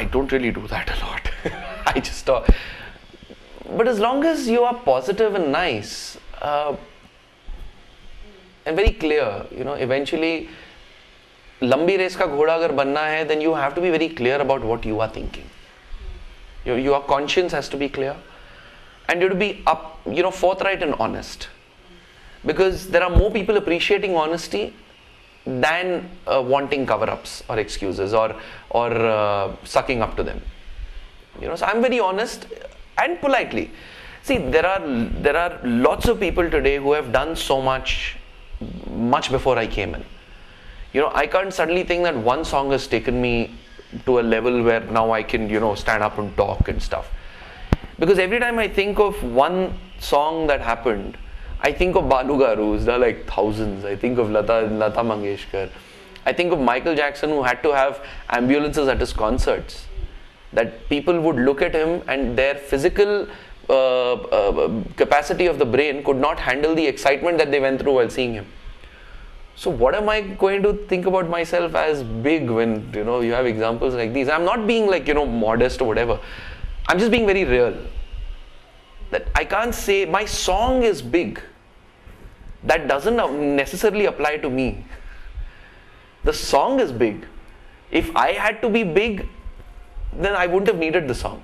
I don't really do that a lot. I just talk. But as long as you are positive and nice and very clear, eventually, lambi race ka ghoda agar banna hai, then you have to be very clear about what you are thinking. Your conscience has to be clear, and you have to be forthright and honest. Because there are more people appreciating honesty than wanting cover-ups or excuses or sucking up to them. So I'm very honest and politely. See, there are lots of people today who have done so much before I came in. I can't suddenly think that one song has taken me to a level where now I can, stand up and talk and stuff. Because every time I think of one song that happened, I think of Balu Garus, there are like thousands. I think of Lata Mangeshkar. I think of Michael Jackson, who had to have ambulances at his concerts. That people would look at him and their physical capacity of the brain could not handle the excitement that they went through while seeing him. So what am I going to think about myself as big when you have examples like these? I'm not being like modest or whatever. I'm just being very real. That I can't say my song is big. That doesn't necessarily apply to me. The song is big. If I had to be big, then I wouldn't have needed the song.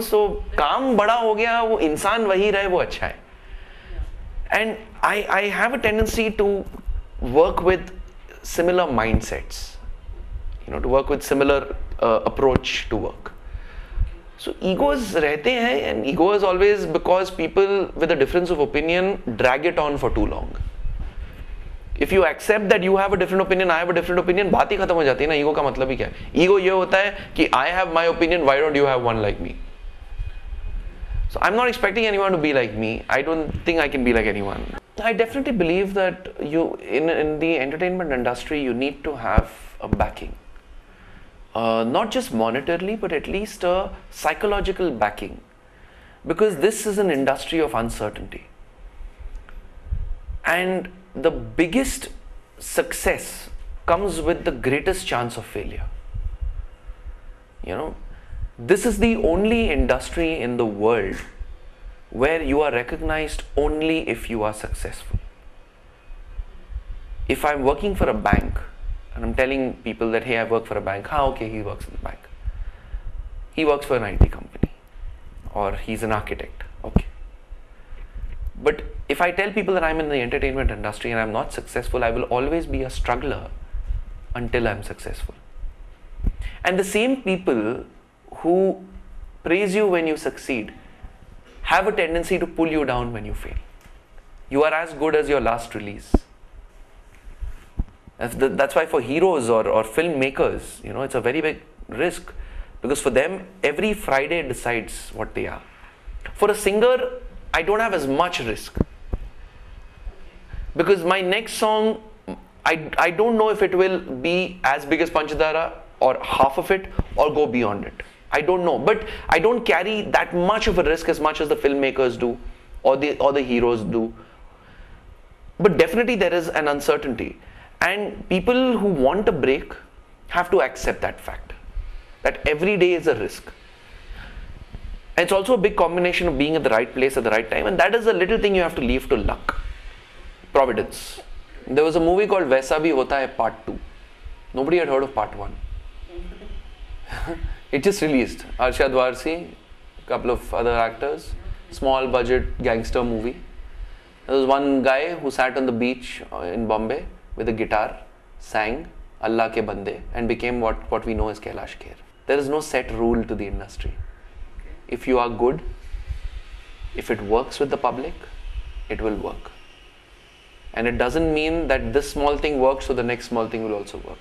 So काम बड़ा हो गया, वो इंसान वही रहे, वो अच्छा है. And I have a tendency to work with similar mindsets, to work with similar approach to work. So egos रहते हैं, and ego is always because people with a difference of opinion drag it on for too long. If you accept that you have a different opinion, I have a different opinion, बात ही खत्म हो जाती है ना. Ego का मतलब ही क्या है? ईगो ये होता है कि I have my opinion, why don't you have one like me? So I'm not expecting anyone to be like me. I don't think I can be like anyone. I definitely believe that in the entertainment industry, you need to have a backing. Not just monetarily, but at least a psychological backing. Because this is an industry of uncertainty. And the biggest success comes with the greatest chance of failure. This is the only industry in the world where you are recognized only if you are successful. If I'm working for a bank and I'm telling people that, hey, I work for a bank, okay, he works in the bank. He works for an IT company, or he's an architect, okay. But if I tell people that I'm in the entertainment industry and I'm not successful, I will always be a struggler until I'm successful. And the same people who praise you when you succeed have a tendency to pull you down when you fail. You are as good as your last release. That's why for heroes or filmmakers, it's a very big risk, because for them, every Friday decides what they are. For a singer, I don't have as much risk, because my next song, I don't know if it will be as big as Panchadara or half of it or go beyond it. I don't know, but I don't carry that much of a risk as much as the filmmakers do or the heroes do. But definitely there is an uncertainty, and people who want a break have to accept that fact, that every day is a risk. And it's also a big combination of being at the right place at the right time, and that is a little thing you have to leave to luck, providence. There was a movie called Vaisa Bhi Hota Hai Part 2. Nobody had heard of Part 1. It just released. Arshad Warsi, a couple of other actors, small budget gangster movie. There was one guy who sat on the beach in Bombay with a guitar, sang Allah Ke Bande, and became what we know as Kailash Kher. There is no set rule to the industry. If you are good, if it works with the public, it will work. And it doesn't mean that this small thing works, so the next small thing will also work.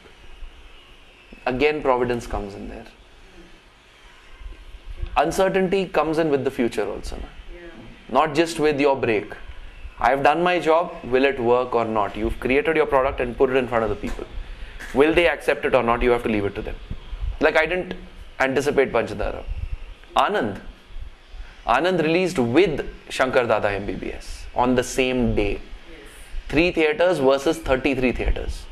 Again, providence comes in there. Uncertainty comes in with the future also. Not just with your break. I have done my job, will it work or not? You've created your product and put it in front of the people. Will they accept it or not? You have to leave it to them. Like I didn't anticipate Panchadara. Anand released with Shankar Dada MBBS on the same day. 3 theatres versus 33 theatres.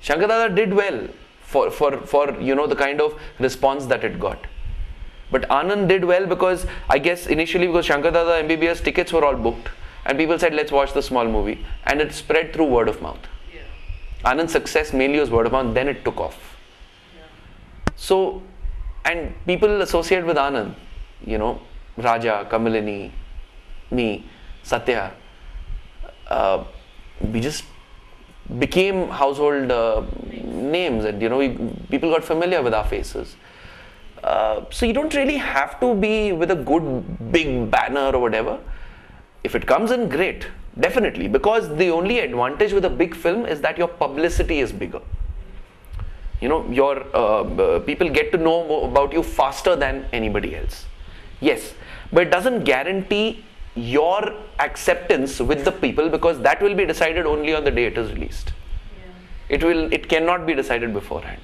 Shankar Dada did well. for you know the kind of response that it got. But Anand did well because I guess initially because Shankar Dada MBBS tickets were all booked and people said let's watch the small movie, and it spread through word of mouth. Yeah. Anand's success mainly was word of mouth, then it took off. Yeah. So, and people associate with Anand, you know, Raja, Kamalini, me, Satya. We just became household names, and you know, people got familiar with our faces. So you don't really have to be with a good big banner or whatever. If it comes in, great, definitely, because the only advantage with a big film is that your publicity is bigger. You know, your people get to know more about you faster than anybody else. Yes, but it doesn't guarantee your acceptance with the people, because that will be decided only on the day it is released. Yeah. It cannot be decided beforehand.